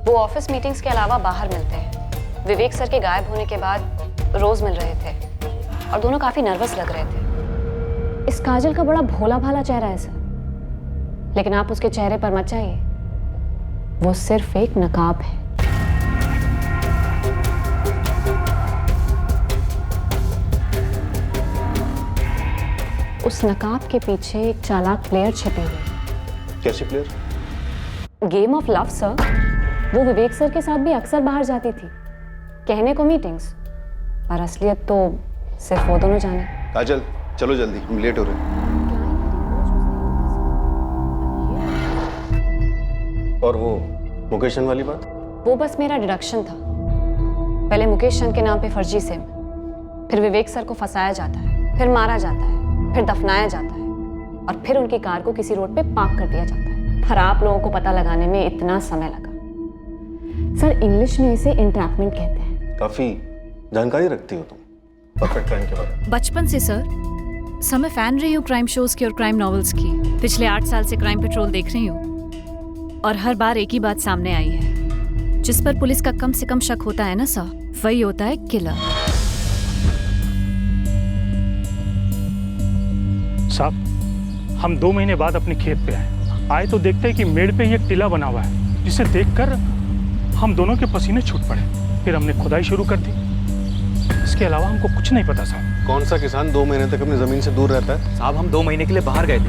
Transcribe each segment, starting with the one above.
वो office meetings के अलावा बाहर मिलते हैं। विवेक सर के गायब होने के बाद रोज मिल रहे थे और दोनों काफी नर्वस लग रहे थे। इस काजल का बड़ा भोला भाला चेहरा है सर, लेकिन आप उसके चेहरे पर मत जाइए, वो सिर्फ एक नकाब है। उस नकाब के पीछे एक चालाक प्लेयर छिपी हुई है। कैसे player? Game of love sir. वो विवेक सर के साथ भी अक्सर बाहर जाती थी, कहने को मीटिंग्स, पर असलियत तो सिर्फ वो दोनों जाने। काजल चलो जल्दी, हम लेट हो रहे हैं। और वो मुकेश चंद वाली बात? वो बस मेरा डिडक्शन था। पहले मुकेश चंद के नाम पे फर्जी सिम, फिर विवेक सर को फंसाया जाता है, फिर मारा जाता है, फिर दफनाया जाता है और फिर उनकी कार को किसी रोड पे पार्क कर दिया जाता है। पर आप लोगों को पता लगाने में इतना समय लगा। सर इंग्लिश में इसे इंट्रैपमेंट कहते हैं। काफी जानकारी रखती हो तुम परफेक्ट क्राइम के बारे में। बचपन से सर मैं फैन रही हूँ क्राइम शोज की और क्राइम नॉवेल्स की। पिछले 8 साल से क्राइम पेट्रोल देख रही हूँ और हर बार एक ही बात सामने आई है, जिस पर पुलिस का कम से कम शक होता है ना सर, वही होता है किलर। साहब, हम 2 महीने बाद अपने खेत पे आए तो देखते हैं कि मेड़ पे एक टीला बना हुआ है, जिसे देखकर हम दोनों के पसीने छूट पड़े। फिर हमने खुदाई शुरू कर दी। इसके अलावा हमको कुछ नहीं पता साहब। कौन सा किसान 2 महीने तक अपनी जमीन से दूर रहता है? साहब हम 2 महीने के लिए बाहर गए थे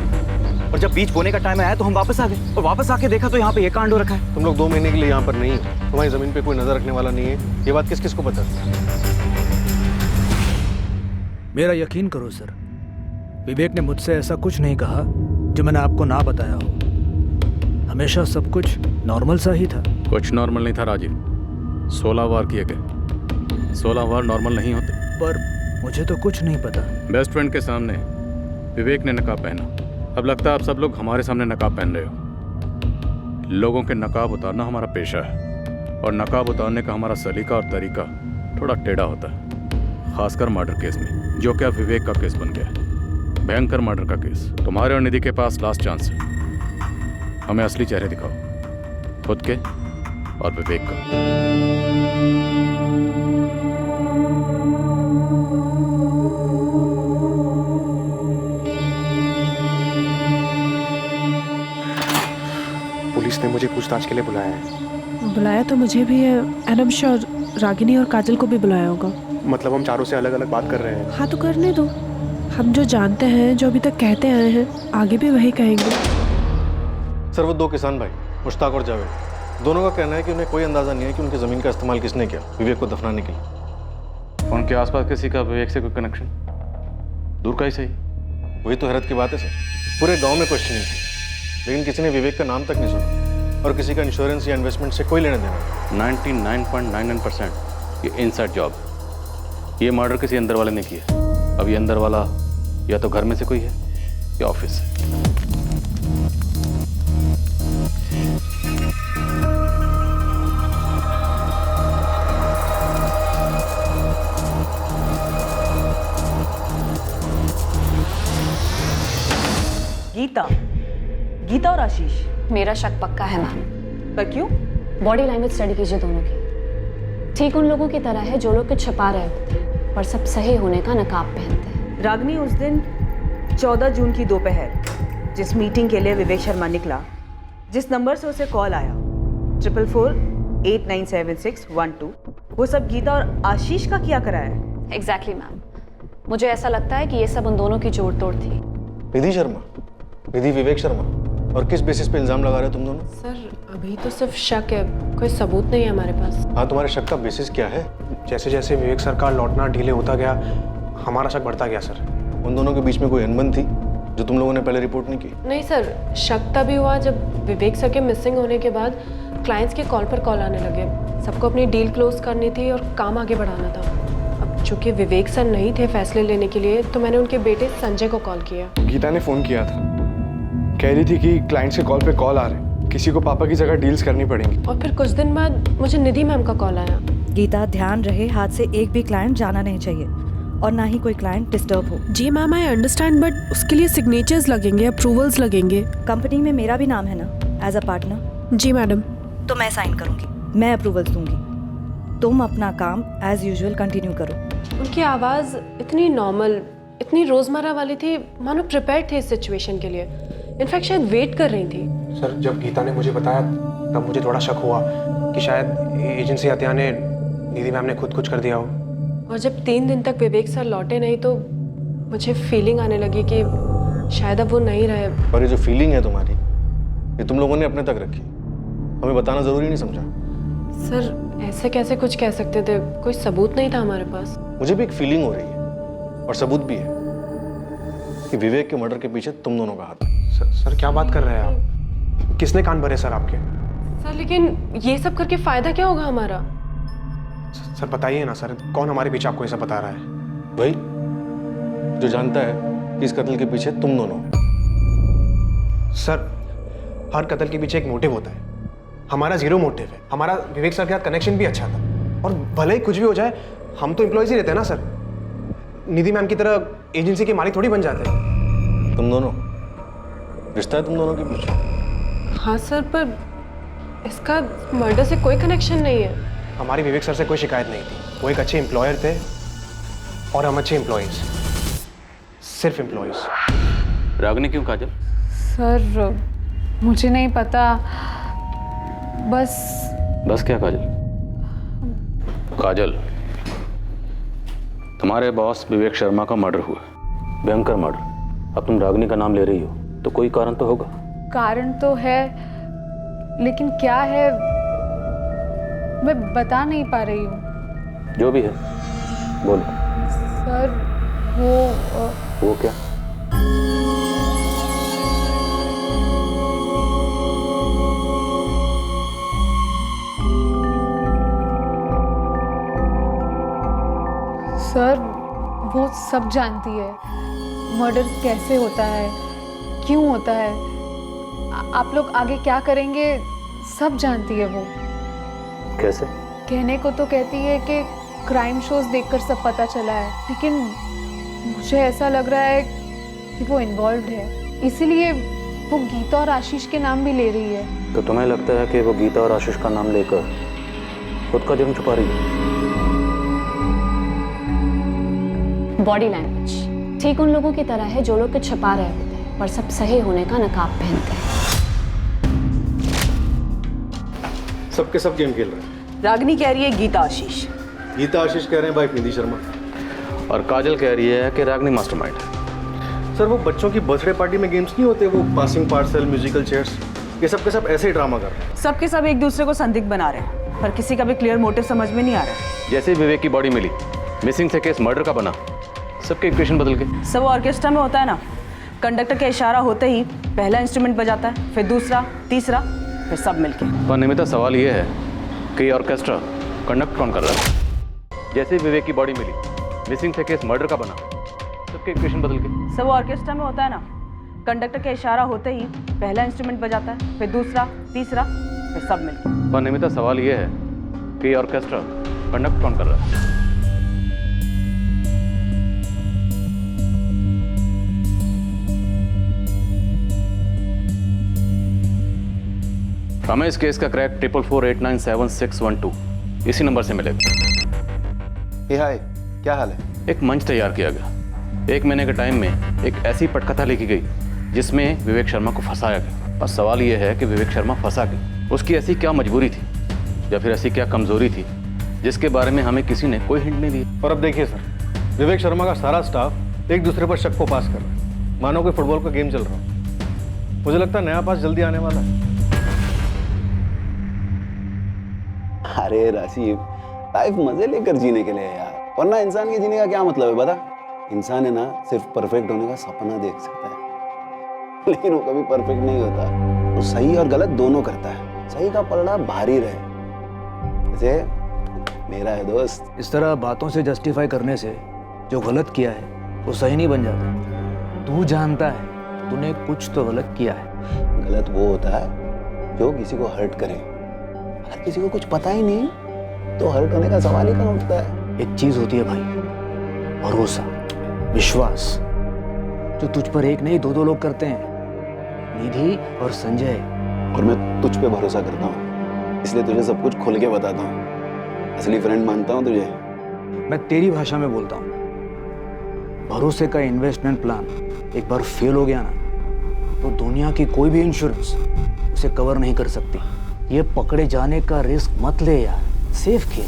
और जब बीज बोने का टाइम आया तो हम वापस आ गए और वापस आके देखा तो यहाँ पे ये कांड हो रखा है। तुम लोग 2 महीने के लिए यहाँ पर नहीं हो, तुम्हारी जमीन पे कोई नजर रखने वाला नहीं है। ये बात किस किस को पता है? मेरा यकीन करो सर, विवेक ने मुझसे ऐसा कुछ नहीं कहा जो मैंने आपको ना बताया हो। हमेशा सब कुछ नॉर्मल सा ही था। कुछ नॉर्मल नहीं था राजीव। 16 वार किए गए। 16 वार नॉर्मल नहीं होते। पर मुझे तो कुछ नहीं पता। बेस्ट फ्रेंड के सामने विवेक ने नकाब पहना। अब लगता है आप सब लोग हमारे सामने नकाब पहन रहे हो। लोगों के नकाब उतारना हमारा पेशा है और नकाब उतारने का हमारा सलीका और तरीका थोड़ा टेढ़ा होता है, खासकर मर्डर केस में, जो कि अब विवेक का केस बन गया है। भयंकर मर्डर का केस। तुम्हारे और निधि के पास लास्ट चांस है। हमें असली चेहरे दिखाओ, खुद के और विवेक का। पुलिस ने मुझे पूछताछ के लिए बुलाया है। बुलाया तो मुझे भी है, and I am sure Ragini और काजल को भी बुलाया होगा। मतलब हम चारों से अलग अलग बात कर रहे हैं। हाँ तो करने दो। हम जो जानते हैं, जो अभी तक कहते आए हैं, आगे भी वही कहेंगे। सर वो 2 किसान भाई मुश्ताक और जावेद, दोनों का कहना है कि उन्हें कोई अंदाजा नहीं है कि उनकी जमीन का इस्तेमाल किसने किया विवेक को दफनाने के लिए। उनके आसपास किसी का विवेक से कोई कनेक्शन? दूर का ही सही। वही तो हैरत की बात है सर। पूरे गांव में क्वेश्चनिंग थी, लेकिन किसी ने विवेक का नाम तक नहीं सुना और किसी का इंश्योरेंस या इन्वेस्टमेंट से कोई लेना देना। 99.99% ये इनसाइड जॉब। ये मर्डर किसी अंदर वाले ने किया। अब ये अंदर वाला या तो घर में से कोई है या ऑफिस से। गीता और आशीष। मेरा शक पक्का है मैम। पर क्यों? बॉडी लैंग्वेज स्टडी कीजिए दोनों की। ठीक उन लोगों की तरह है जो लोग कुछ छुपा रहे होते हैं पर सब सही होने का नकाब पहनते हैं। रागनी उस दिन 14 जून की दोपहर जिस मीटिंग के लिए विवेक शर्मा निकला, जिस नंबर से उसे कॉल आया 4448976112, वो सब गीता और आशीष का किया करा है। Exactly ma'am. मुझे ऐसा लगता है कि ये सब उन दोनों की जोड़ तोड़ थी। निधि शर्मा, निधि विवेक शर्मा, और किस बेसिस पे इल्जाम लगा रहे हो तुम दोनों? सर अभी तो सिर्फ शक है, कोई सबूत नहीं है हमारे पास। हाँ, तुम्हारे शक का बेसिस क्या है? जैसे जैसे विवेक सर का लौटना डिले होता गया, हमारा शक बढ़ता गया सर। उन दोनों के बीच में कोई अनबन थी जो तुम लोगों ने पहले रिपोर्ट नहीं की? नहीं सर, शक तभी हुआ जब विवेक सर के मिसिंग होने के बाद क्लाइंट्स के कॉल पर कॉल आने लगे। सबको अपनी डील क्लोज करनी थी और काम आगे बढ़ाना था। अब चूंकि विवेक सर नहीं थे फैसले लेने के लिए, तो मैंने उनके बेटे संजय को कॉल किया। गीता ने फ़ोन किया था, कह रही थी कि क्लाइंट्स के कॉल पे कॉल आ रहे हैं, किसी को पापा की जगह डील्स करनी पड़ेंगी। और फिर कुछ दिन बाद मुझे निधि मैम का कॉल आया। गीता ध्यान रहे, हाथ से एक भी क्लाइंट जाना नहीं चाहिए और ना ही कोई क्लाइंट डिस्टर्ब हो। जी मैम, आई अंडरस्टैंड, बट उसके लिए सिग्नेचर्स लगेंगे, अप्रूवल्स लगेंगे। कंपनी में मेरा भी नाम है ना एज अ पार्टनर। जी मैडम। तो मैं साइन करूंगी। मैं अप्रूवल दूंगी। तुम अपना काम एज यूजुअल कंटिन्यू करो। उनकी आवाज़ इतनी नॉर्मल, इतनी रोज़मर्रा वाली थी, मानो प्रिपेयर्ड थे इस सिचुएशन के लिए। इनफैक्ट शायद वेट कर रही थी। सर जब गीता ने मुझे बताया तब मुझे थोड़ा शक हुआ कि शायद एजेंसी हत्या ने निधि मैम ने खुद कुछ कर दिया हो। और जब 3 दिन तक विवेक सर लौटे नहीं तो मुझे फीलिंग आने लगी कि शायद अब वो नहीं रहे। पर ये जो फीलिंग है तुम्हारी, ये तुम लोगों ने अपने तक रखी, हमें बताना जरूरी नहीं समझा। सर ऐसे कैसे कुछ कह सकते थे, कोई सबूत नहीं था हमारे पास। मुझे भी एक फीलिंग हो रही है और सबूत भी है कि विवेक के मर्डर के पीछे तुम दोनों का हाथ है। सर क्या बात कर रहे हैं आप? किसने कान भरे सर आपके? सर लेकिन ये सब करके फायदा क्या होगा हमारा? सर बताइए ना सर, कौन हमारे पीछे आपको ये सब बता रहा है? भाई जो जानता है कि इस कत्ल के पीछे तुम दोनों हो। सर हर कत्ल के पीछे एक मोटिव होता है, हमारा जीरो मोटिव है। हमारा विवेक सर के साथ कनेक्शन भी अच्छा था, और भले ही कुछ भी हो जाए हम तो एम्प्लॉयज ही रहते हैं ना सर। निधि मैम की तरह एजेंसी के मालिक थोड़ी बन जाते हैं। तुम दोनों, रिश्ता है तुम दोनों के बीच? हाँ सर, पर इसका मर्डर से कोई कनेक्शन नहीं है। हमारी विवेक सर से कोई शिकायत नहीं थी, वो एक अच्छे एम्प्लॉयर थे और हम अच्छे एम्प्लॉयज, सिर्फ एम्प्लॉयज। रागनी क्यों काजल? सर मुझे नहीं पता, बस क्या काजल? काजल, तुम्हारे बॉस विवेक शर्मा का मर्डर हुआ, भयंकर मर्डर। अब तुम रागनी का नाम ले रही हो तो कोई कारण तो होगा। कारण तो है, लेकिन क्या है मैं बता नहीं पा रही हूँ। जो भी है बोलो। सर वो क्या? सर वो सब जानती है, मर्डर कैसे होता है, क्यों होता है, आप लोग आगे क्या करेंगे सब जानती है वो। कैसे? कहने को तो कहती है कि क्राइम शोज देखकर सब पता चला है, लेकिन मुझे ऐसा लग रहा है कि वो इन्वॉल्व्ड है, इसीलिए वो गीता और आशीष के नाम भी ले रही है। तो तुम्हें लगता है कि वो गीता और आशीष का नाम लेकर खुद का जुर्म छुपा रही है? बॉडी लैंग्वेज ठीक उन लोगों की तरह है जो लोग के छिपा रहे होते हैं पर सब सही होने का नकाब पहनते हैं। सबके सब गेम खेल रहे हैं। रागनी कह रही है गीता आशीष, गीता आशीष कह रहे हैं वाइफ निधि शर्मा, और काजल कह रही है कि रागनी मास्टरमाइंड है। सर वो बच्चों की बर्थडे पार्टी में गेम्स नहीं होते, वो पासिंग पार्सल, म्यूजिकल चेयर्स, ये सब के सब ऐसे ही ड्रामा कर रहे हैं। सबके सब एक दूसरे को संदिग्ध बना रहे हैं, पर किसी का भी क्लियर मोटिव समझ में नहीं आ रहा है। जैसे ही विवेक की बॉडी मिली, मिसिंग से केस मर्डर का बना, सबके इक्वेशन बदल गए। सब ऑर्केस्ट्रा में होता है ना, कंडक्टर का इशारा होते ही पहला इंस्ट्रूमेंट बजाता है, फिर दूसरा, तीसरा, फिर सब मिलके। पर निमिता सवाल ये है कि ऑर्केस्ट्रा कंडक्ट कौन कर रहा है? जैसे ही विवेक की बॉडी मिली, मिसिंग से केस मर्डर का बना, सबके इक्वेशन बदल गए। सब ऑर्केस्ट्रा में होता है ना, कंडक्टर का इशारा होते ही पहला इंस्ट्रूमेंट बजाता है, फिर दूसरा, तीसरा, फिर सब मिलके। पर निमिता सवाल ये है कि ऑर्केस्ट्रा कंडक्ट कौन कर रहा है? हमें इस केस का क्रैक 4448976112 इसी नंबर से मिलेगा। हाय, क्या हाल है? एक मंच तैयार किया गया, 1 महीने के टाइम में एक ऐसी पटकथा लिखी गई जिसमें विवेक शर्मा को फंसाया गया। और सवाल यह है कि विवेक शर्मा फंसा गया, उसकी ऐसी क्या मजबूरी थी या फिर ऐसी क्या कमजोरी थी जिसके बारे में हमें किसी ने कोई हिंट नहीं दिया। और अब देखिए सर, विवेक शर्मा का सारा स्टाफ एक दूसरे पर शक को पास कर रहा है, मानो कोई फुटबॉल का गेम चल रहा हो। मुझे लगता है नया पास जल्दी आने वाला है। अरे राशिद, लाइफ मजे लेकर जीने के लिए यार, वरना इंसान के जीने का क्या मतलब है बता? इंसान है ना, सिर्फ परफेक्ट होने का सपना देख सकता है, लेकिन वो कभी परफेक्ट नहीं होता। वो सही और गलत दोनों करता है, सही का पलड़ा भारी रहे। जैसे मेरा है दोस्त। इस तरह बातों से जस्टिफाई करने से जो गलत किया है वो सही नहीं बन जाता। तू जानता है तूने कुछ तो गलत किया है। गलत वो होता है जो किसी को हर्ट करे, अगर किसी को कुछ पता ही नहीं तो हर्ट होने का सवाल ही कहाँ उठता है। एक चीज होती है भाई, भरोसा, विश्वास, जो तुझ पर एक नहीं 2-2 लोग करते हैं, निधि और संजय। और मैं तुझ पे भरोसा करता हूँ, इसलिए तुझे सब कुछ खुल के बताता हूँ। असली फ्रेंड मानता हूँ तुझे। मैं तेरी भाषा में बोलता हूँ, भरोसे का इन्वेस्टमेंट प्लान एक बार फेल हो गया ना तो दुनिया की कोई भी इंश्योरेंस उसे कवर नहीं कर सकती। ये पकड़े जाने का रिस्क मत ले यार, सेफ खेल।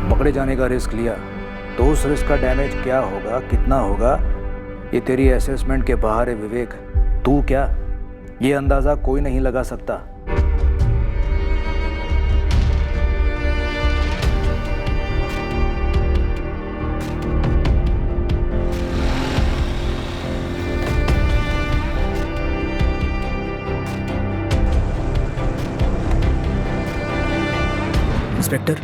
पकड़े जाने का रिस्क लिया तो उस रिस्क का डैमेज क्या होगा, कितना होगा, ये तेरी असेसमेंट के बाहर है विवेक। तू क्या, ये अंदाजा कोई नहीं लगा सकता। इंस्पेक्टर,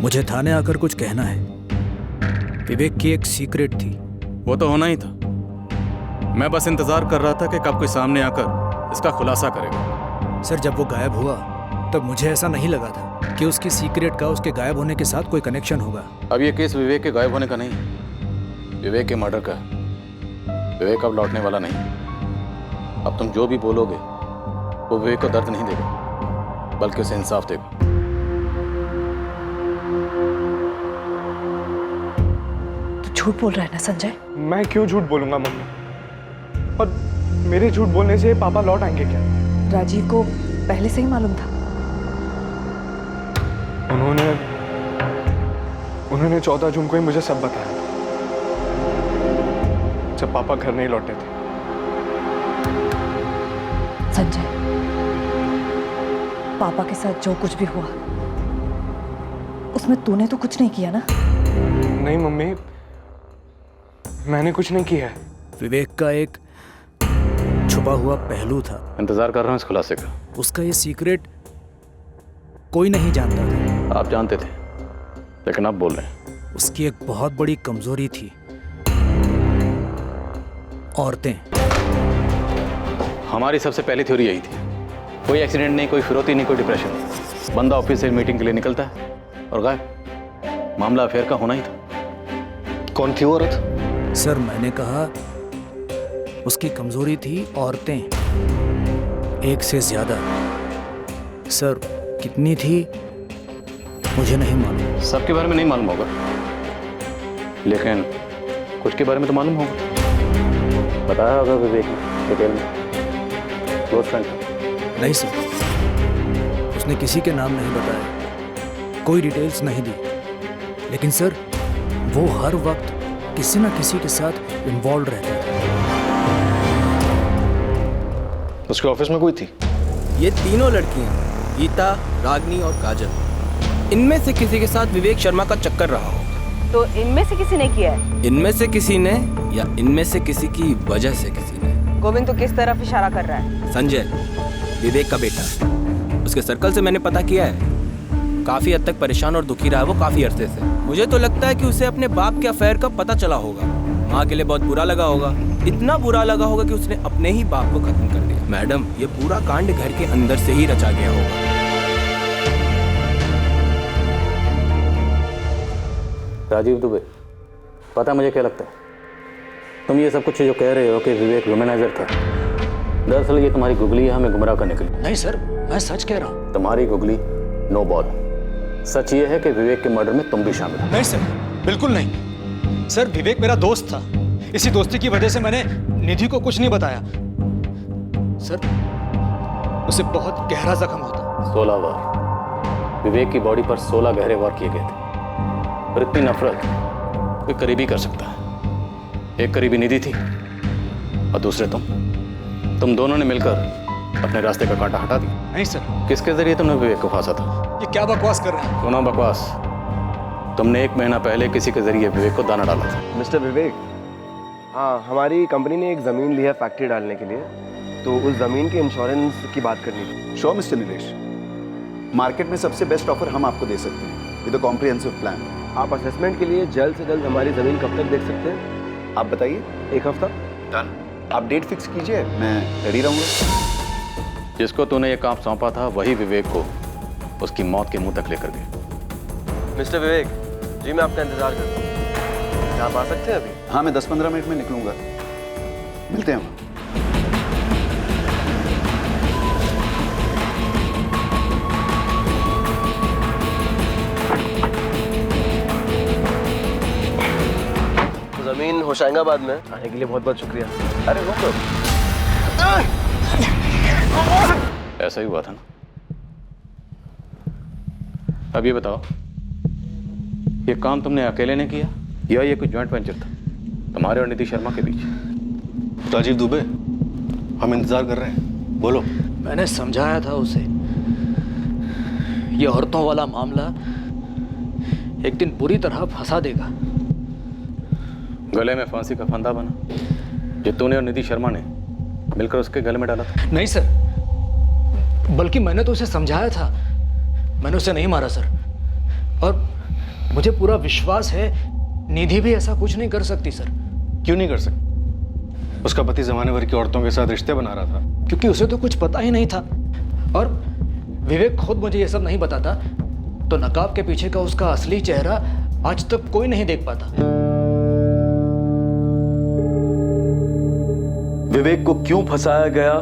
मुझे थाने आकर कुछ कहना है। विवेक की एक सीक्रेट थी। वो तो होना ही था। मैं बस इंतजार कर रहा था कि कब कोई सामने आकर इसका खुलासा करेगा। सर, जब वो गायब हुआ तब मुझे ऐसा नहीं लगा था कि उसकी सीक्रेट का उसके गायब होने के साथ कोई कनेक्शन होगा। अब ये केस विवेक के गायब होने का नहीं, विवेक के मर्डर का है। विवेक अब लौटने वाला नहीं। अब तुम जो भी बोलोगे वो विवेक को दर्द नहीं देगा, बल्कि उसे इंसाफ देगा। झूठ बोल रहा है ना संजय? मैं क्यों झूठ बोलूंगा मम्मी? और मेरे झूठ बोलने से पापा लौट आएंगे क्या? राजीव को पहले से ही मालूम था। उन्होंने 14 जून को ही मुझे सब बताया था, जब पापा घर नहीं लौटे थे। संजय, पापा के साथ जो कुछ भी हुआ उसमें तूने तो कुछ नहीं किया ना? नहीं मम्मी, मैंने कुछ नहीं किया है। विवेक का एक छुपा हुआ पहलू था। इंतजार कर रहा हूँ इस खुलासे का। उसका ये सीक्रेट कोई नहीं जानता था। आप जानते थे, लेकिन आप बोल रहे हैं। उसकी एक बहुत बड़ी कमजोरी थी, औरतें। हमारी सबसे पहली थ्योरी यही थी। कोई एक्सीडेंट नहीं, कोई फिरौती नहीं, कोई डिप्रेशन नहीं। बंदा ऑफिस से मीटिंग के लिए निकलता है और गायब। मामला अफेयर का होना ही था। कौन थी वो औरत? सर, मैंने कहा उसकी कमजोरी थी औरतें, एक से ज्यादा। सर, कितनी थी मुझे नहीं मालूम। सबके बारे में नहीं मालूम होगा, लेकिन कुछ के बारे में तो मालूम होगा। बताया होगा विवेक ने डिटेल में। Close friend? नहीं सर, उसने किसी के नाम नहीं बताया, कोई डिटेल्स नहीं दी। लेकिन सर, वो हर वक्त किसी ना किसी के साथ इन्वॉल्व रहता था। उसके ऑफिस में कोई थी? ये तीनों लड़कियां, गीता, रागनी और काजल, इनमें से किसी के साथ विवेक शर्मा का चक्कर रहा हो। तो इनमें से किसी ने किया है? इनमें से किसी ने, या इनमें से किसी की वजह से किसी ने। गोविंद तो किस तरफ इशारा कर रहा है? संजय, विवेक का बेटा। उसके सर्कल से मैंने पता किया है, काफी हद तक परेशान और दुखी रहा है वो काफी अरसे से। मुझे तो लगता है कि उसे अपने बाप के अफेयर का पता चला होगा। माँ के लिए बहुत बुरा लगा होगा, इतना बुरा लगा होगा कि उसने अपने ही बाप को खत्म कर दिया। मैडम, ये पूरा कांड घर के अंदर से ही रचा गया होगा। राजीव दुबे, पता मुझे क्या लगता है? तुम ये सब कुछ जो कह रहे हो कि विवेक वुमेनाइजर था, दरअसल ये तुम्हारी गुगली है हमें गुमराह करने के लिए। नहीं सर, मैं सच कह रहा हूँ। तुम्हारी गुगली नो बॉल। सच ये है कि विवेक के मर्डर में तुम भी शामिल हो। नहीं सर, बिल्कुल नहीं। सर, विवेक मेरा दोस्त था। इसी दोस्ती की वजह से मैंने निधि को कुछ नहीं बताया। सर, उसे बहुत गहरा जख्म होता। 16 वार विवेक की बॉडी पर 16 गहरे वार किए गए थे। और इतनी नफरत कोई करीबी कर सकता है। एक करीबी निधि थी और दूसरे तुम दोनों ने मिलकर अपने रास्ते का कांटा हटा दिया। नहीं सर। किसके जरिए तुमने विवेक को फांसा था? ये क्या बकवास कर रहे हैं? सुनो बकवास, तुमने 1 महीना पहले किसी के जरिए विवेक को दाना डाला था। मिस्टर विवेक, हाँ, हमारी कंपनी ने एक ज़मीन ली है फैक्ट्री डालने के लिए, तो उस ज़मीन के इंश्योरेंस की बात करनी थी। श्योर मिस्टर निलेश, मार्केट में सबसे बेस्ट ऑफर हम आपको दे सकते हैं विद अ कॉम्प्रिहेंसिव प्लान। आप असेसमेंट के लिए जल्द से जल्द हमारी ज़मीन कब तक देख सकते हैं? आप बताइए। 1 हफ्ता। डन। आप डेट फिक्स कीजिए, मैं रेडी रहूँगा। जिसको तूने ये काम सौंपा था वही विवेक को उसकी मौत के मुंह तक लेकर गए। मिस्टर विवेक जी, मैं आपका इंतजार करता हूँ। क्या आप आ सकते हैं अभी? हाँ, मैं 10-15 मिनट में निकलूंगा। मिलते हैं। जमीन होशंगाबाद में। आने के लिए बहुत बहुत शुक्रिया। अरे रुको, ऐसा ही हुआ था ना। अब ये बताओ, ये काम तुमने अकेले ने किया या ये कोई जॉइंट वेंचर था तुम्हारे और निधि शर्मा के बीच? राजीव दुबे, हम इंतजार कर रहे हैं, बोलो। मैंने समझाया था उसे, ये औरतों वाला मामला एक दिन बुरी तरह फंसा देगा। गले में फांसी का फंदा बना जो तूने और निधि शर्मा ने मिलकर उसके गले में डाला था। नहीं सर, बल्कि मैंने तो उसे समझाया था, मैंने उसे नहीं मारा सर। और मुझे पूरा विश्वास है निधि भी ऐसा कुछ नहीं कर सकती सर। क्यों नहीं कर सकती? उसका पति जमाने भर की औरतों के साथ रिश्ते बना रहा था। क्योंकि उसे तो कुछ पता ही नहीं था, और विवेक खुद मुझे ये सब नहीं बताता, तो नकाब के पीछे का उसका असली चेहरा आज तक कोई नहीं देख पाता। विवेक को क्यों फंसाया गया,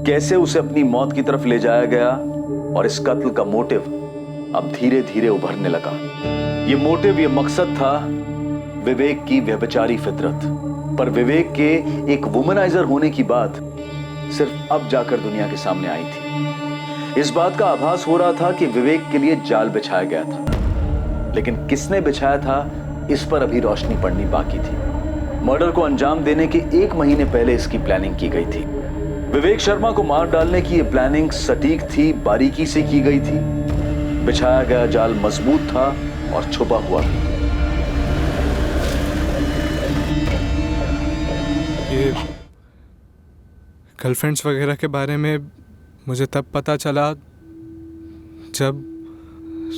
कैसे उसे अपनी मौत की तरफ ले जाया गया, और इस कत्ल का मोटिव अब धीरे धीरे उभरने लगा। ये मोटिव, ये मकसद था विवेक की व्यभिचारी फितरत। पर विवेक के एक वुमनाइजर होने की बात सिर्फ अब जाकर दुनिया के सामने आई थी। इस बात का आभास हो रहा था कि विवेक के लिए जाल बिछाया गया था, लेकिन किसने बिछाया था इस पर अभी रोशनी पड़नी बाकी थी। मर्डर को अंजाम देने के 1 महीने पहले इसकी प्लानिंग की गई थी। विवेक शर्मा को मार डालने की यह प्लानिंग सटीक थी, बारीकी से की गई थी। बिछाया गया जाल मजबूत था और छुपा हुआ भी। ये गर्लफ्रेंड्स वगैरह के बारे में मुझे तब पता चला जब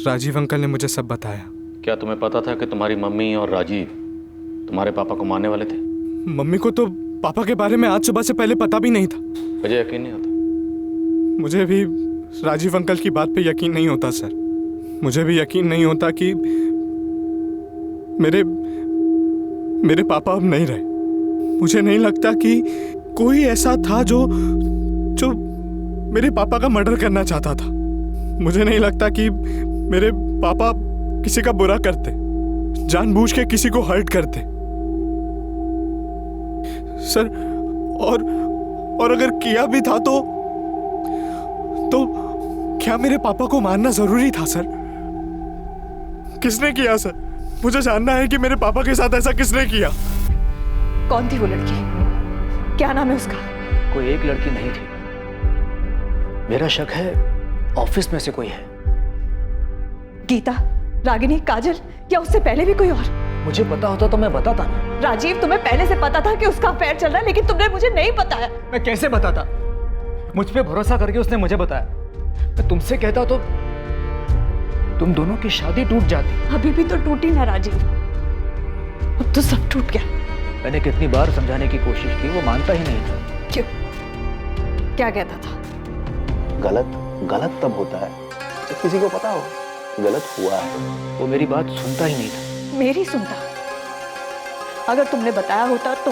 राजीव अंकल ने मुझे सब बताया। क्या तुम्हें पता था कि तुम्हारी मम्मी और राजीव तुम्हारे पापा को मारने वाले थे? मम्मी को तो पापा के बारे में आज सुबह से पहले पता भी नहीं था। मुझे यकीन नहीं होता। मुझे भी राजीव अंकल की बात पे यकीन नहीं होता सर। मुझे भी यकीन नहीं होता कि मेरे पापा अब नहीं रहे। मुझे नहीं लगता कि कोई ऐसा था जो मेरे पापा का मर्डर करना चाहता था। मुझे नहीं लगता कि मेरे पापा किसी का बुरा करते, जानबूझ के किसी को हर्ट करते सर। और अगर किया भी था तो क्या मेरे पापा को मारना जरूरी था सर? किसने किया सर? मुझे जानना है कि मेरे पापा के साथ ऐसा किसने किया। कौन थी वो लड़की? क्या नाम है उसका? कोई एक लड़की नहीं थी, मेरा शक है ऑफिस में से कोई है। गीता, रागिनी, काजल, या उससे पहले भी कोई और? मुझे पता होता तो मैं बताता ना। राजीव, तुम्हें पहले से पता था कि उसका अफेयर चल रहा है, लेकिन तुमने मुझे नहीं बताया। मैं कैसे बताता? मुझ पे भरोसा करके उसने मुझे बताया। मैं तुमसे कहता तो तुम दोनों की शादी टूट जाती। अभी भी तो टूटी ना राजीव, अब तो सब टूट गया। मैंने कितनी बार समझाने की कोशिश की, वो मानता ही नहीं था। क्यों? क्या कहता था? गलत तब होता है जब किसी को पता हो गलत हुआ है। वो मेरी बात सुनता ही नहीं था। मेरी सुनता? अगर तुमने बताया होता तो।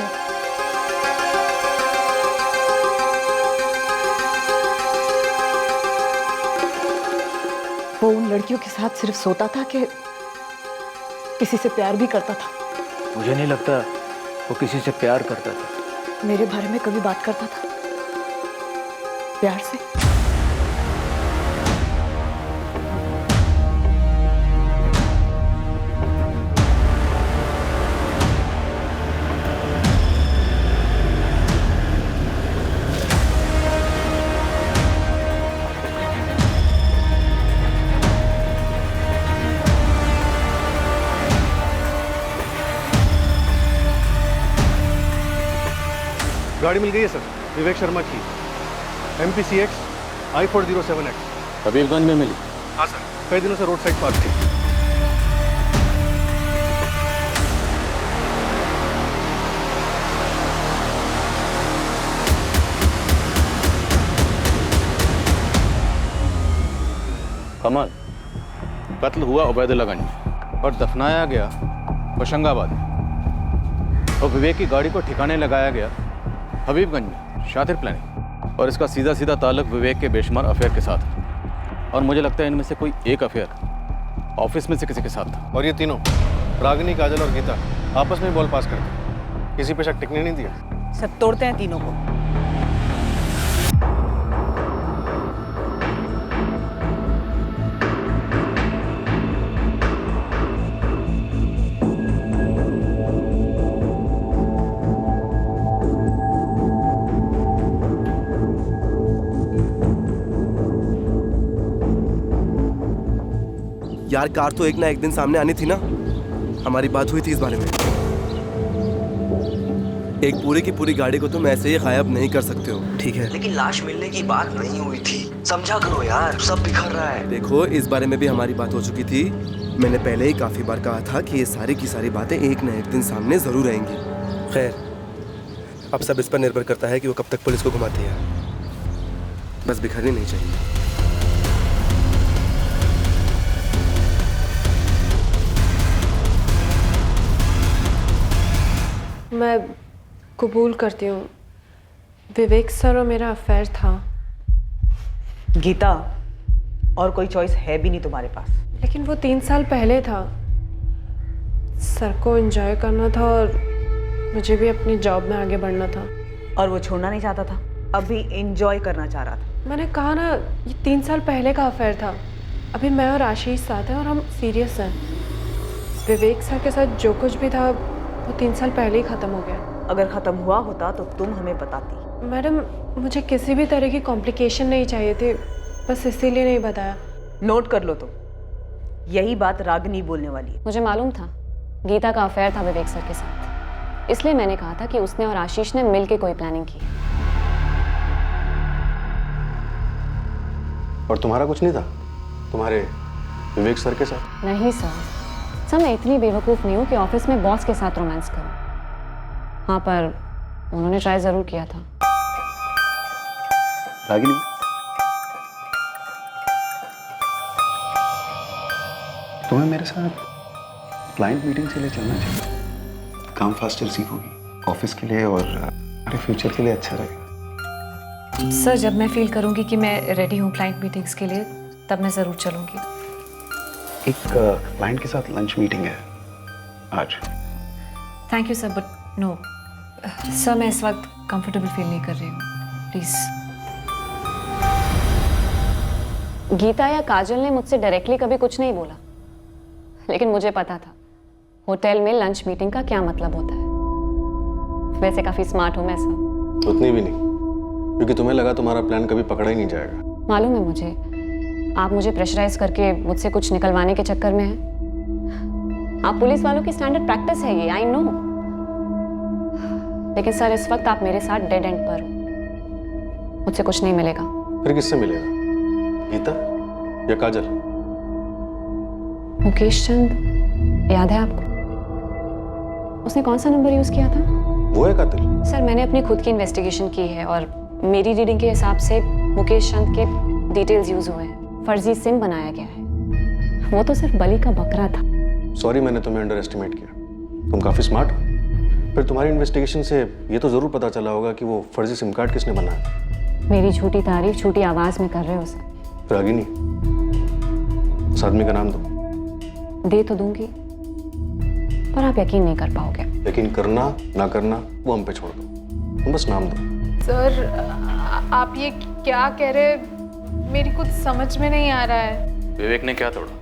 वो उन लड़कियों के साथ सिर्फ सोता था कि किसी से प्यार भी करता था? मुझे नहीं लगता वो किसी से प्यार करता था। मेरे बारे में कभी बात करता था प्यार से? गाड़ी मिल गई है सर, विवेक शर्मा की, MPCX I407X। हबीबगंज में मिली? हाँ सर, कई दिनों से रोड साइड पार्क थी। कमल, कत्ल हुआ उबैदुल्लागंज में और दफनाया गया होशंगाबाद में, और विवेक की गाड़ी को ठिकाने लगाया गया हबीबगंज में। शातिर प्लानिंग, और इसका सीधा सीधा ताल्लुक विवेक के बेशुमार अफेयर के साथ है। और मुझे लगता है इनमें से कोई एक अफेयर ऑफिस में से किसी के साथ था। और ये तीनों, रागिनी, काजल और गीता, आपस में बॉल पास करते। किसी पे शक टिकने नहीं दिया। सब तोड़ते हैं तीनों को। यार कार तो एक ना एक दिन सामने आनी थी ना, हमारी बात हुई थी इस बारे में। एक पूरी की पूरी गाड़ी को तुम ऐसे ही गायब नहीं कर सकते हो, ठीक है? लेकिन लाश मिलने की बात नहीं हुई थी, समझा करो यार, सब बिखर रहा है। देखो इस बारे में भी हमारी बात हो चुकी थी। मैंने पहले ही काफी बार कहा था कि ये सारी की सारी बातें एक न एक दिन सामने जरूर आएंगी। खैर अब सब इस पर निर्भर करता है कि वो कब तक पुलिस को घुमाती है। बस बिखरनी नहीं चाहिए। मैं कबूल करती हूँ, विवेक सर और मेरा अफेयर था। गीता, और कोई चॉइस है भी नहीं तुम्हारे पास। लेकिन वो 3 साल पहले था। सर को एंजॉय करना था और मुझे भी अपनी जॉब में आगे बढ़ना था। और वो छोड़ना नहीं चाहता था, अभी एंजॉय करना चाह रहा था। मैंने कहा ना, ये 3 साल पहले का अफेयर था। अभी मैं और आशीष साथ हैं और हम सीरियस हैं। विवेक सर के साथ जो कुछ भी था वो 3 साल पहले ही ख़त्म हो गया। अगर ख़त्म हुआ होता तो तुम हमें बताती। मैडम, मुझे किसी भी तरह की कॉम्प्लिकेशन नहीं चाहिए थी, बस इसीलिए नहीं बताया। नोट कर लो, तो यही बात रागिनी बोलने वाली है। मुझे मालूम था गीता का अफेयर था विवेक सर के साथ, इसलिए मैंने कहा था कि उसने और आशीष ने मिलकर कोई प्लानिंग की। और तुम्हारा कुछ नहीं था तुम्हारे विवेक सर के साथ? नहीं सर, मैं इतनी बेवकूफ़ नहीं हूँ कि ऑफिस में बॉस के साथ रोमांस करूँ। हाँ, पर उन्होंने ट्राई ज़रूर किया था। रागिनी, तुम्हें मेरे साथ क्लाइंट मीटिंग के लिए चलना चाहिए। काम फास्टर सीखोगी, ऑफिस के लिए और हमारे फ्यूचर के लिए अच्छा रहेगा। सर, जब मैं फील करूंगी कि मैं रेडी हूँ क्लाइंट मीटिंग्स के लिए, तब मैं ज़रूर चलूंगी। एक क्लाइंट के साथ लंच मीटिंग है आज। Thank you sir, but no sir, मैं इस वक्त कंफर्टेबल फील नहीं कर रही हूँ, प्लीज़। गीता या काजल ने मुझसे डायरेक्टली कभी कुछ नहीं बोला, लेकिन मुझे पता था होटल में लंच मीटिंग का क्या मतलब होता है। वैसे काफ़ी स्मार्ट हूँ मैं सर। उतनी भी नहीं, क्योंकि तुम्हें लगा तुम्हारा प्लान कभी पकड़ा ही नहीं जाएगा। मालूम है मुझे, आप मुझे प्रेशराइज करके मुझसे कुछ निकलवाने के चक्कर में हैं। आप पुलिस वालों की स्टैंडर्ड प्रैक्टिस है ये, आई नो। लेकिन सर, इस वक्त आप मेरे साथ डेड एंड पर हो। मुझसे कुछ नहीं मिलेगा। फिर किससे मिलेगा? गीता या काजल? मुकेश चंद याद है आपको? उसने कौन सा नंबर यूज किया था? वो है कातिल? सर, मैंने अपनी खुद की इन्वेस्टिगेशन की है और मेरी रीडिंग के हिसाब से मुकेश चंद के डिटेल्स यूज हुए हैं। फर्जी सिम बनाया गया है। वो तो सिर्फ बलि का बकरा था। सॉरी, मैंने तुम्हें अंडर एस्टिमेट किया। तुम काफी स्मार्ट हो। फिर तुम्हारी इन्वेस्टिगेशन से ये तो जरूर पता चला होगा कि वो फर्जी सिम कार्ड किसने बनाया। मेरी झूठी तारीफ झूठी आवाज में कर रहे हो सर। रागिनी, उस आदमी का नाम दो। दे तो दूंगी, पर आप यकीन नहीं कर पाओगे। यकीन करना ना करना वो हम पे छोड़ दो, तुम बस नाम दो। सर, आप ये क्या कह रहे, मेरी कुछ समझ में नहीं आ रहा है। विवेक ने क्या तोड़ा?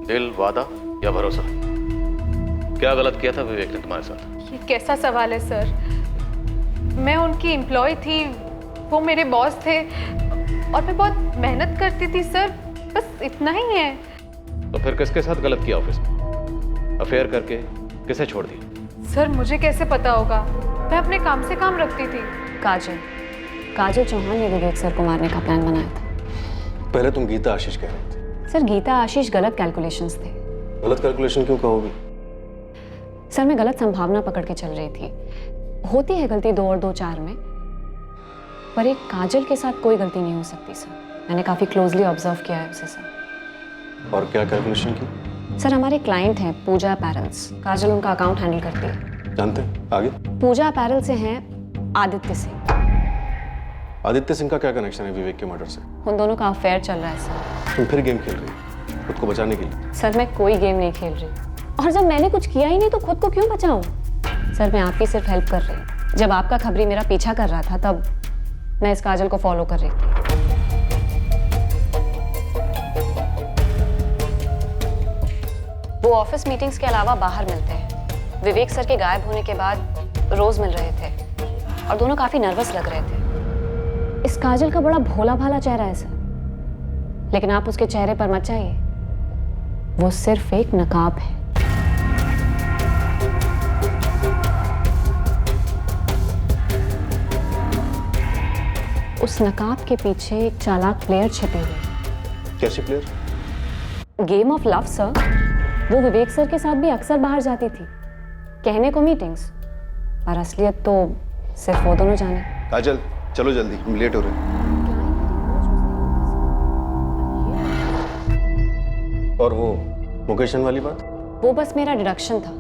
दिल, वादा या भरोसा? क्या गलत किया था विवेक ने तुम्हारे साथ? ये कैसा सवाल है सर? मैं उनकी एम्प्लॉय थी, वो मेरे बॉस थे और मैं बहुत मेहनत करती थी सर, बस इतना ही है। तो फिर किसके साथ गलत किया ऑफिस में? अफेयर करके किसे छोड़ दिया? सर, मुझे कैसे पता होगा? मैं अपने काम से काम रखती थी। काजल चौहान ने विवेक सर को मारने का प्लान बनाया था। पहले तुम गीता आशीष कह रहे थे। सर, गीता आशीष गलत कैलकुलेशंस थे। गलत कैलकुलेशन क्यों कहोगी? सर, मैं गलत संभावना पकड़ के चल रही थी। होती है गलती 2 और 2 4 में, पर एक काजल के साथ कोई गलती नहीं हो सकती सर। मैंने काफी क्लोजली ऑब्जर्व किया है उसे सर। और क्या कैलकुलेशन की? सर, हमारे क्लाइंट हैं पूजा अपैरल्स। काजल उनका अकाउंट हैंडल करती है। जानते हैं, आगे? पूजा अपैरल से हैं आदित्य सिंह। आदित्य सिंह का क्या कनेक्शन है विवेक के मर्डर से? उन दोनों का अफेयर चल रहा है सर। तुम फिर गेम खेल रही हो खुद को बचाने के लिए? सर, मैं कोई गेम नहीं खेल रही, और जब मैंने कुछ किया ही नहीं तो खुद को क्यों बचाऊं? सर मैं आपकी सिर्फ हेल्प कर रही हूँ। जब आपका खबरी मेरा पीछा कर रहा था तब मैं इस काजल को फॉलो कर रही थी। वो ऑफिस मीटिंग्स के अलावा बाहर मिलते हैं। विवेक सर के गायब होने के बाद रोज मिल रहे थे और दोनों काफी नर्वस लग रहे थे। इस काजल का बड़ा भोला भाला चेहरा है सर, लेकिन आप उसके चेहरे पर मत जाइए, वो सिर्फ एक नकाब है। उस नकाब के पीछे एक चालाक प्लेयर छिपी हुई है। कैसे player? Game of love sir. वो विवेक सर के साथ भी अक्सर बाहर जाती थी, कहने को मीटिंग्स, पर असलियत तो सिर्फ वो दोनों जाने। काजल चलो जल्दी, हम लेट हो रहे हैं। और वो मुकेश चंद वाली बात? वो बस मेरा डिडक्शन था।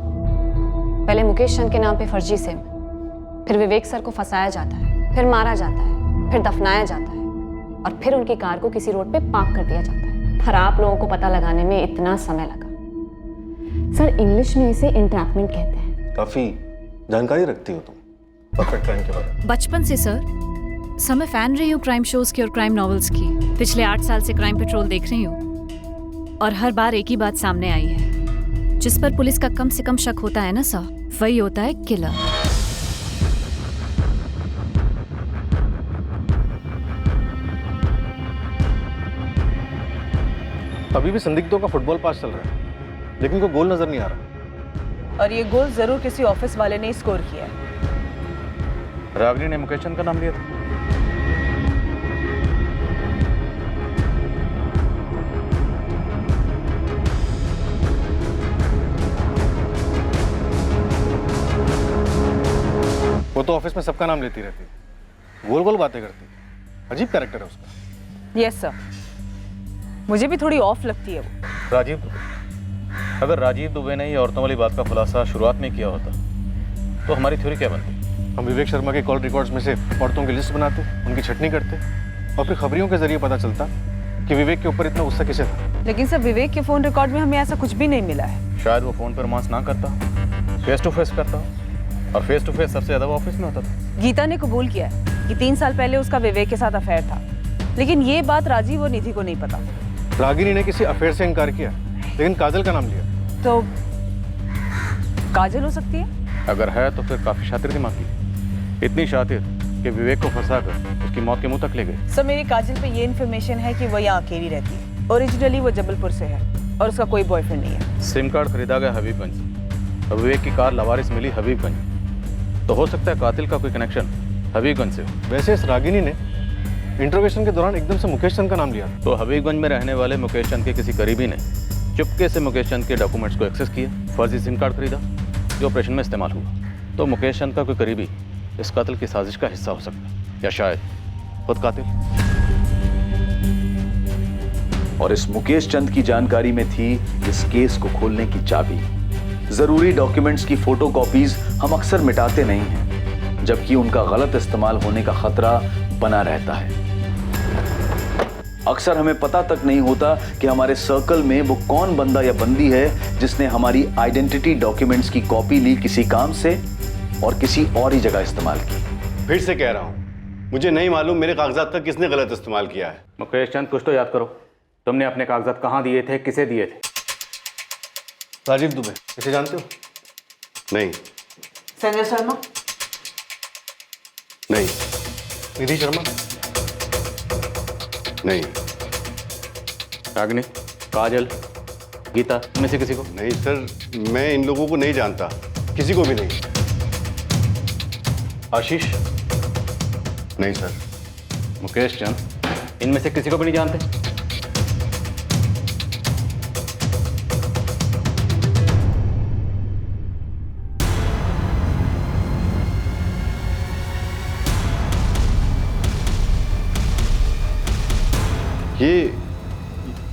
पहले मुकेश चंद के नाम पे फर्जी सिम, फिर विवेक सर को फंसाया जाता है, फिर मारा जाता है, फिर दफनाया जाता है और फिर उनकी कार को किसी रोड पे पार्क कर दिया जाता है। पर आप लोगों को पता लगाने में इतना समय लगा। सर इंग्लिश में इसे इंट्रैपमेंट कहते हैं। काफी जानकारी रखती हो तुम परफेक्ट क्राइम के बारे में। बचपन से सर मैं फैन रही हूँ क्राइम शोज की और क्राइम नॉवेल्स की। पिछले 8 साल से क्राइम पेट्रोल देख रही हूँ और हर बार एक ही बात सामने आई है, जिस पर पुलिस का कम से कम शक होता है ना सर, वही होता है किलर। अभी भी संदिग्धों का फुटबॉल पास चल रहा है, लेकिन कोई गोल नजर नहीं आ रहा। और ये गोल जरूर किसी ऑफिस वाले ने स्कोर किया है। रागिनी ने मुकेश चंद का नाम लिया था। वो तो ऑफिस में सबका नाम लेती रहती है, गोल गोल बातें करती है। अजीब कैरेक्टर है उसका। यस सर, मुझे भी थोड़ी ऑफ लगती है वो। राजीव दुबे, अगर राजीव दुबे ने ये औरतों वाली बात का खुलासा शुरुआत में किया होता तो हमारी थ्योरी क्या बनती? हम विवेक शर्मा के कॉल रिकॉर्ड्स में से औरतों की लिस्ट बनाते, उनकी छटनी करते और फिर खबरियों के जरिए पता चलता कि विवेक के ऊपर इतना गुस्सा किसे था। लेकिन सर विवेक के फोन रिकॉर्ड में हमें ऐसा कुछ भी नहीं मिला है। शायद वो फोन पर रोमांस ना करता, फेस टू फेस करता, और फेस टू फेस सबसे ज्यादा वो ऑफिस में होता था। गीता ने कबूल किया है कि 3 साल पहले उसका विवेक के साथ अफेयर था, लेकिन ये बात राजीव और निधि को नहीं पता। रागिनी ने किसी अफेयर से इनकार किया, लेकिन काजल का नाम लिया। तो काजल हो सकती है? अगर है तो फिर काफी शातिर दिमाग की, इतनी शातिर कि विवेक को फंसाकर उसकी मौत के मुंह तक ले गए। सर मेरी काजल पे ये इन्फॉर्मेशन है कि वो यहाँ अकेली रहती है। ओरिजिनली वो जबलपुर से है और उसका कोई बॉयफ्रेंड नहीं है। सिम कार्ड खरीदा गया हबीबगंज से, और विवेक की कार लवारिस मिली हबीबगंज, तो हो सकता है कातिल का कोई कनेक्शन हबीबगंज से हो। वैसे इस रागिनी ने इंट्रोगेशन के दौरान एकदम से मुकेश चंद का नाम लिया। तो हबीबगंज में रहने वाले मुकेश चंद के किसी करीबी ने चुपके से मुकेश चंद के डॉक्यूमेंट्स को एक्सेस किया, फर्जी सिम कार्ड खरीदा जो ऑपरेशन में इस्तेमाल हुआ। तो मुकेश चंद का कोई करीबी इस कत्ल की साजिश का हिस्सा हो सकता है, या शायद खुद कातिल। और इस मुकेश चंद की जानकारी में थी इस केस को खोलने की चाबी। जरूरी डॉक्यूमेंट्स की फोटोकॉपीज हम अक्सर मिटाते नहीं हैं, जबकि उनका गलत इस्तेमाल होने का खतरा बना रहता है। अक्सर हमें पता तक नहीं होता कि हमारे सर्कल में वो कौन बंदा या बंदी है जिसने हमारी आइडेंटिटी डॉक्यूमेंट्स की कॉपी ली किसी काम से और किसी और ही जगह इस्तेमाल की। फिर से कह रहा हूं, मुझे नहीं मालूम मेरे कागजात का किसने गलत इस्तेमाल किया है। मुकेश चंद, कुछ तो याद करो, तुमने अपने कागजात कहाँ दिए थे, किसे दिए थे? राजीव दुबे, इसे जानते हो? नहीं। संजय शर्मा? नहीं। निधि शर्मा? नहीं। रागिनी, काजल, गीता, इनमें से किसी को? नहीं सर, मैं इन लोगों को नहीं जानता, किसी को भी नहीं। आशीष? नहीं सर। मुकेश चंद, इनमें से किसी को भी नहीं जानते?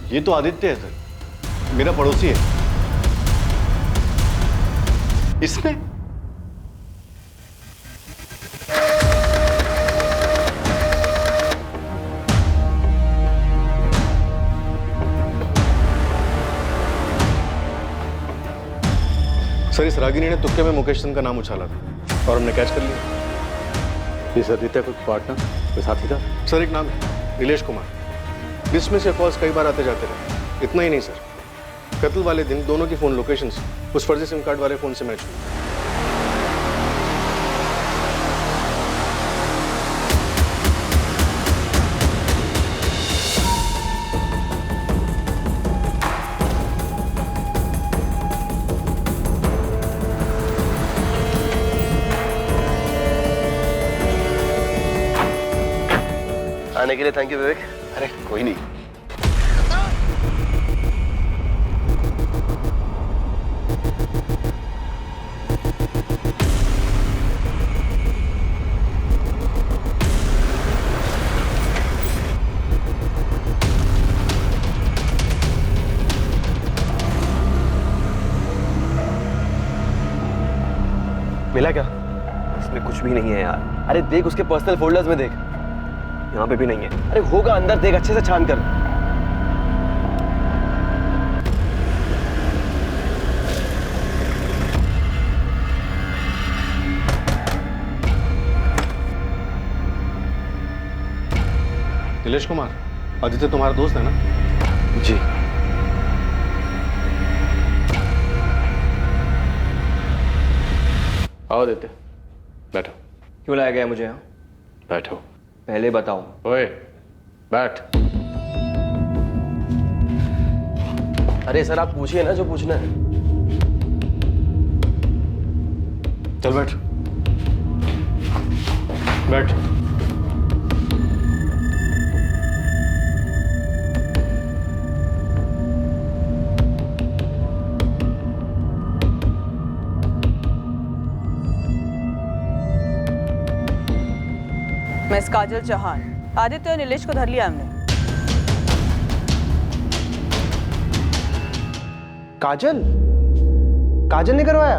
ये तो आदित्य है सर, मेरा पड़ोसी है। इसने? सर इस रागिनी ने तुक्के में मुकेश चंद का नाम उछाला था और हमने कैच कर लिया। इस आदित्य कोई पार्टनर, कोई साथी था? सर एक नाम है नीलेश कुमार। लिस्ट में कॉल्स कई बार आते जाते रहे। इतना ही नहीं सर, कत्ल वाले दिन दोनों की फोन लोकेशंस उस फर्जी सिम कार्ड वाले फोन से मैच हुई। आने के लिए थैंक यू विवेक। अरे कोई नहीं। मिला क्या? इसमें कुछ भी नहीं है यार। अरे देख उसके पर्सनल फोल्डर्स में देख, यहाँ पे भी नहीं है। अरे होगा अंदर, देख अच्छे से छान कर। नीलेश कुमार, आदित्य तुम्हारा दोस्त है ना? जी। आओ आदित्य, बैठो। क्यों लाया गया मुझे यहाँ? बैठो। पहले बताओ। ओए, बैठ। अरे सर आप पूछिए ना जो पूछना है। चल बैठ। बैठ। मैं काजल चौहान, आदित्य और नीलेश को धर लिया हमने। काजल? काजल ने करवाया?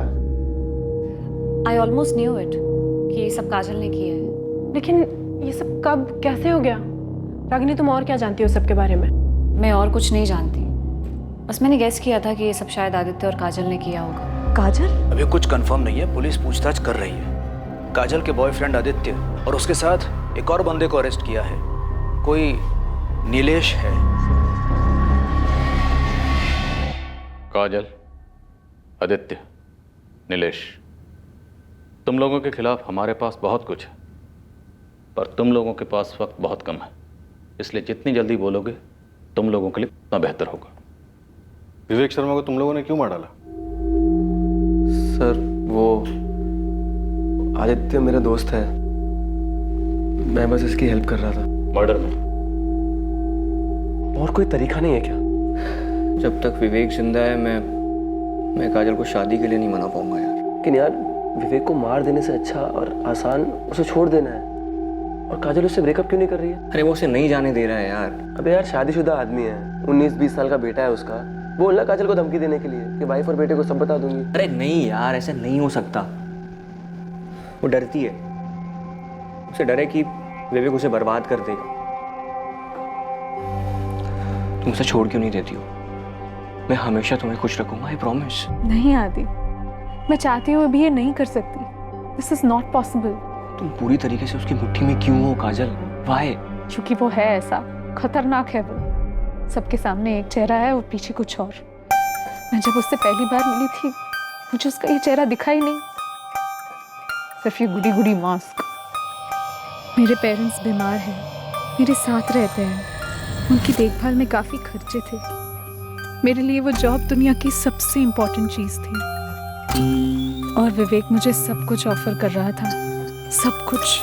आई ऑलमोस्ट न्यू इट कि ये सब काजल ने किया है। लेकिन ये सब कब कैसे हो गया? रागिनी तुम और क्या जानती हो सबके बारे में? मैं और कुछ नहीं जानती, बस मैंने गेस किया था कि ये सब शायद आदित्य और काजल ने किया होगा। काजल? अभी कुछ कंफर्म नहीं है, पुलिस पूछताछ कर रही है। काजल के बॉयफ्रेंड आदित्य और उसके साथ एक और बंदे को अरेस्ट किया है, कोई नीलेश है। काजल, आदित्य, नीलेश, तुम लोगों के खिलाफ हमारे पास बहुत कुछ है, पर तुम लोगों के पास वक्त बहुत कम है, इसलिए जितनी जल्दी बोलोगे तुम लोगों के लिए उतना बेहतर होगा। विवेक शर्मा को तुम लोगों ने क्यों मार डाला? सर वो आदित्य मेरा दोस्त है, मैं बस इसकी हेल्प कर रहा था। मर्डर में? और कोई तरीका नहीं है क्या? जब तक विवेक जिंदा है मैं काजल को शादी के लिए नहीं मना पाऊंगा यार। लेकिन यार विवेक को मार देने से अच्छा और आसान उसे छोड़ देना है। और काजल उससे ब्रेकअप क्यों नहीं कर रही है? अरे वो उसे नहीं जाने दे रहा है यार। अबे यार शादीशुदा आदमी है, 19-20 साल का बेटा है उसका। बोलना काजल को धमकी देने के लिए कि वाइफ और बेटे को सब बता दूंगी। अरे नहीं यार, ऐसा नहीं हो सकता। वो डरती है, उसे डर है कि विवेक उसे बर्बाद कर देगा। तुम उसे छोड़ क्यों नहीं देती हो? मैं हमेशा तुम्हें खुश रखूंगा, आई प्रॉमिस। नहीं आदि, मैं चाहती हूँ अभी ये नहीं कर सकती। This is not possible. तुम पूरी तरीके से उसकी मुट्ठी में क्यों हो काजल? वाई? क्योंकि वो है ऐसा, खतरनाक है वो। सबके सामने एक चेहरा है और पीछे कुछ और। मैं जब उससे पहली बार मिली थी मुझे उसका ये चेहरा दिखा ही नहीं, सिर्फ ये गुडी गुडी मास्क। मेरे पेरेंट्स बीमार हैं, मेरे साथ रहते हैं, उनकी देखभाल में काफ़ी खर्चे थे। मेरे लिए वो जॉब दुनिया की सबसे इम्पोर्टेंट चीज़ थी और विवेक मुझे सब कुछ ऑफर कर रहा था, सब कुछ।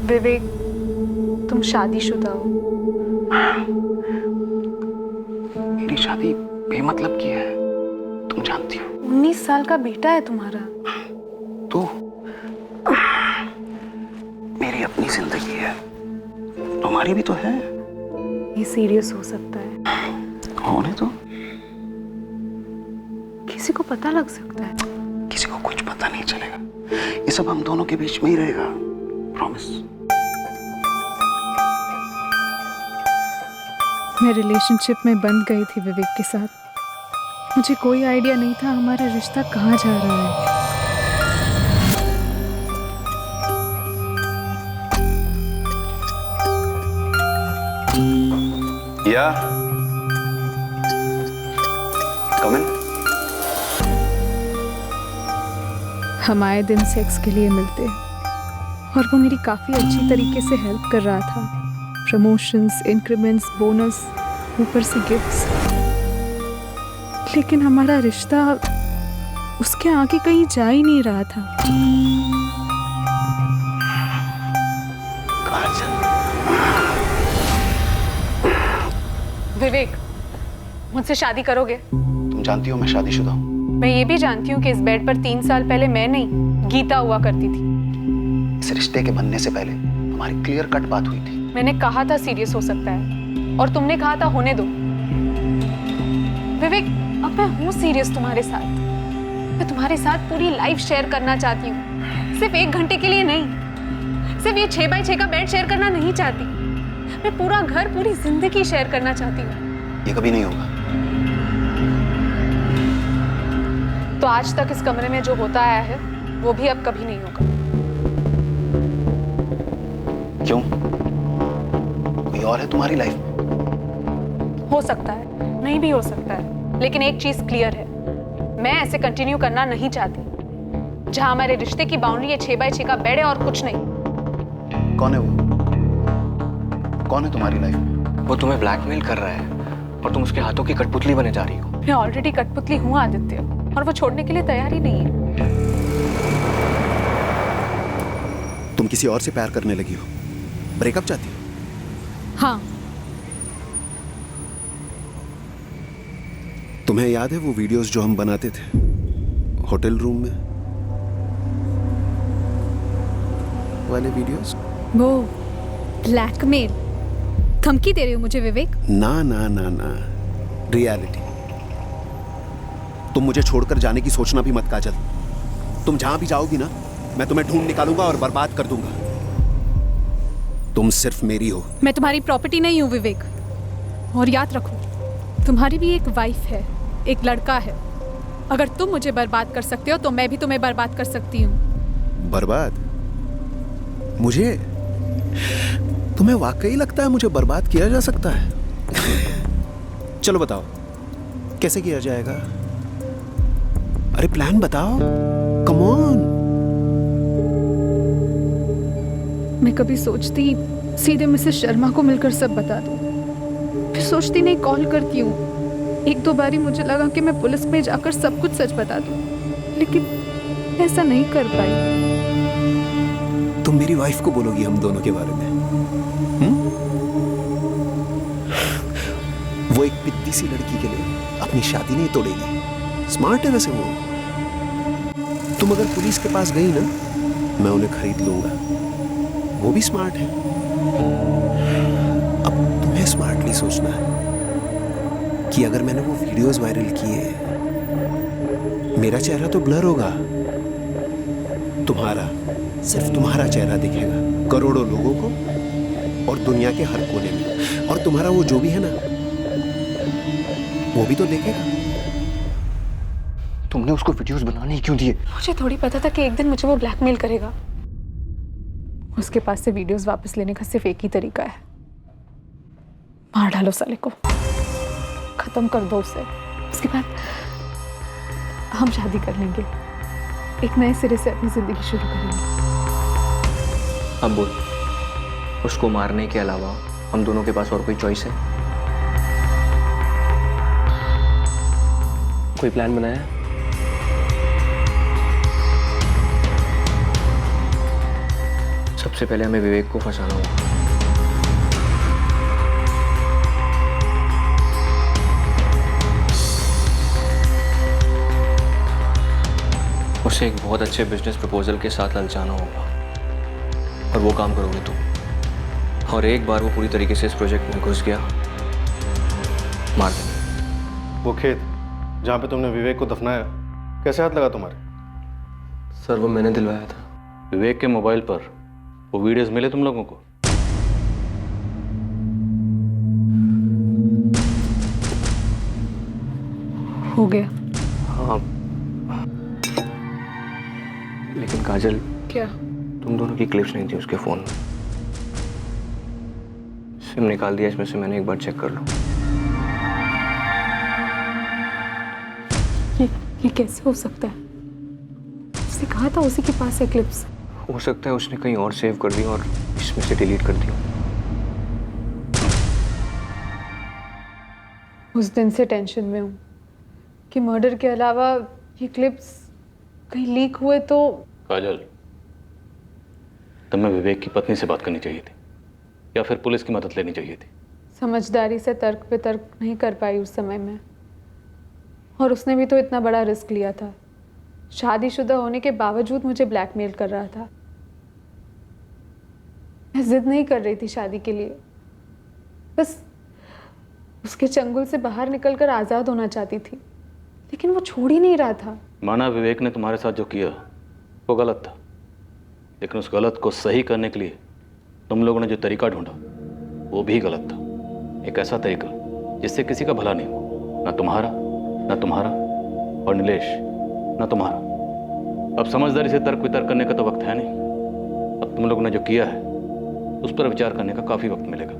विवेक, तुम शादीशुदा हो। मेरी शादी बेमतलब की है, तुम जानती हो। 19 साल का बेटा है तुम्हारा। तो मेरी अपनी जिंदगी है, तुम्हारी भी तो है। ये सीरियस हो सकता है। होने तो किसी को पता लग सकता है। किसी को कुछ पता नहीं चलेगा, ये सब हम दोनों के बीच में ही रहेगा, प्रॉमिस। मैं रिलेशनशिप में बंध गई थी विवेक के साथ। मुझे कोई आइडिया नहीं था हमारा रिश्ता कहाँ जा रहा है। या कम इन। हम आए दिन सेक्स के लिए मिलते और वो मेरी काफ़ी अच्छी तरीके से हेल्प कर रहा था। प्रमोशंस, इंक्रीमेंट्स, बोनस, ऊपर से गिफ्ट्स। लेकिन हमारा रिश्ता उसके आगे कहीं जा ही नहीं रहा था। विवेक, मुझसे शादी करोगे? तुम जानती हो मैं शादीशुदा हूँ। मैं ये भी जानती हूँ कि इस बेड पर 3 साल पहले मैं नहीं, गीता हुआ करती थी। इस रिश्ते के बनने से पहले हमारी क्लियर कट बात हुई थी। मैंने कहा था सीरियस हो सकता है और तुमने कहा था होने दो। विवेक, अब मैं हूँ सीरियस तुम्हारे साथ। मैं तुम्हारे साथ पूरी लाइफ शेयर करना चाहती हूँ, सिर्फ 1 घंटे के लिए नहीं। सिर्फ ये 6 बाय 6 का बेड शेयर करना नहीं चाहती। मैं पूरा घर, पूरी जिंदगी शेयर करना चाहती हूँ। ये कभी नहीं होगा। तो आज तक इस कमरे में जो होता आया है वो भी अब कभी नहीं होगा। क्यों? कोई और है तुम्हारी लाइफ में? हो सकता है, नहीं भी हो सकता है, लेकिन एक चीज क्लियर है, मैं ऐसे कंटिन्यू करना नहीं चाहती। जहां हमारे रिश्ते की बाउंड्री है 6 बाय 6 का बेड है और कुछ नहीं। कौन है वो? कौन है तुम्हारी लाइफ में? वो तुम्हें ब्लैकमेल कर रहा है और तुम उसके हाथों की कठपुतली बने जा रही हो। मैं ऑलरेडी कठपुतली हूँ आदित्य, और वो छोड़ने के लिए तैयार ही नहीं है। तुम किसी और से प्यार करने लगी हो, ब्रेकअप चाहती हो? हाँ। तुम्हें याद है वो वीडियोस जो हम बनाते थे होटल रूम में वाले वीडियोस? वो ब्लैकमेल, धमकी दे रही हो मुझे विवेक? ना ना ना ना, रियलिटी। तुम मुझे छोड़कर जाने की सोचना भी मत काजल। तुम जहां भी जाओगी ना, मैं तुम्हें ढूंढ निकालूंगा और बर्बाद कर दूंगा। तुम सिर्फ मेरी हो। मैं तुम्हारी प्रॉपर्टी नहीं हूँ विवेक, और याद रखो, तुम्हारी भी एक वाइफ है, एक लड़का है। अगर तुम मुझे बर्बाद कर सकते हो तो मैं भी तुम्हें बर्बाद कर सकती हूँ। बर्बाद? मुझे? तुम्हें वाकई लगता है मुझे बर्बाद किया जा सकता है? चलो बताओ कैसे किया जाएगा? अरे प्लान बताओ, कम ऑन। मैं कभी सोचती सीधे मिसेस शर्मा को मिलकर सब बता दूं, फिर सोचती नहीं कॉल करती हूँ। 1-2 बारी मुझे लगा कि मैं पुलिस में जाकर सब कुछ सच बता दूं, लेकिन ऐसा नहीं कर पाई। तुम मेरी वाइफ को बोलोगी हम दोनों के बारे में? वो एक पिद्दी सी लड़की के लिए अपनी शादी नहीं तोड़ेगी। स्मार्ट है वैसे वो। तुम अगर पुलिस के पास गई ना, मैं उन्हें खरीद लूंगा। वो भी स्मार्ट है। अब तुम्हें स्मार्टली सोचना है कि अगर मैंने वो वीडियोस वायरल किए, मेरा चेहरा तो ब्लर होगा, तुम्हारा, सिर्फ तुम्हारा चेहरा दिखेगा करोड़ों लोगों को और दुनिया के हर कोने में। और तुम्हारा वो जो भी है ना, वो भी तो देखेगा। तुमने उसको वीडियोस बनाने ही क्यों दिए? मुझे थोड़ी पता था कि एक दिन मुझे वो ब्लैकमेल करेगा। उसके पास से वीडियोस वापस लेने का सिर्फ एक ही तरीका है, मार डालो साले को, खत्म कर दो उसे। उसके बाद हम शादी कर लेंगे, एक नए सिरे से अपनी जिंदगी शुरू करेंगे। अब बोल, उसको मारने के अलावा हम दोनों के पास और कोई चॉइस है? कोई प्लान बनाया है? सबसे पहले हमें विवेक को फंसाना होगा। उसे एक बहुत अच्छे बिजनेस प्रपोजल के साथ ललचाना होगा, और वो काम करोगे तुम। और एक बार वो पूरी तरीके से इस प्रोजेक्ट में घुस गया, मार देंगे। वो खेत जहाँ पे तुमने विवेक को दफनाया, कैसे हाथ लगा तुम्हारे? सर वो मैंने दिलवाया था। विवेक के मोबाइल पर वो वीडियोस मिले तुम लोगों को? हो गया। हाँ, लेकिन काजल, क्या? तुम दोनों की क्लिप्स नहीं थी उसके फ़ोन में। सिम निकाल दिया इसमें से, मैंने एक बार चेक कर लो। ये कैसे हो सकता है? उसने कहा था उसी के पास है क्लिप्स। हो सकता है उसने कहीं और सेव कर दी और इसमें से डिलीट कर दी। उस दिन से टेंशन में हूँ कि मर्डर के अलावा ये क्लिप्स कहीं लीक हुए तो। काजल, तुम्हें विवेक की पत्नी से बात करनी चाहिए थी या फिर पुलिस की मदद लेनी चाहिए थी। समझदारी से तर्क पे तर्क नहीं कर पाई उस समय में। और उसने भी तो इतना बड़ा रिस्क लिया था। शादीशुदा होने के बावजूद मुझे ब्लैकमेल कर रहा था। मैं जिद नहीं कर रही थी शादी के लिए, बस उसके चंगुल से बाहर निकलकर आज़ाद होना चाहती थी, लेकिन वो छोड़ ही नहीं रहा था। माना विवेक ने तुम्हारे साथ जो किया वो गलत था, लेकिन उस गलत को सही करने के लिए तुम लोगों ने जो तरीका ढूंढा वो भी गलत था। एक ऐसा तरीका जिससे किसी का भला नहीं हो, ना तुम्हारा, ना तुम्हारा, और नीलेश, ना तुम्हारा। अब समझदारी से तर्क वितर्क करने का तो वक्त है नहीं। अब तुम लोगों ने जो किया है उस पर विचार करने का काफ़ी वक्त मिलेगा।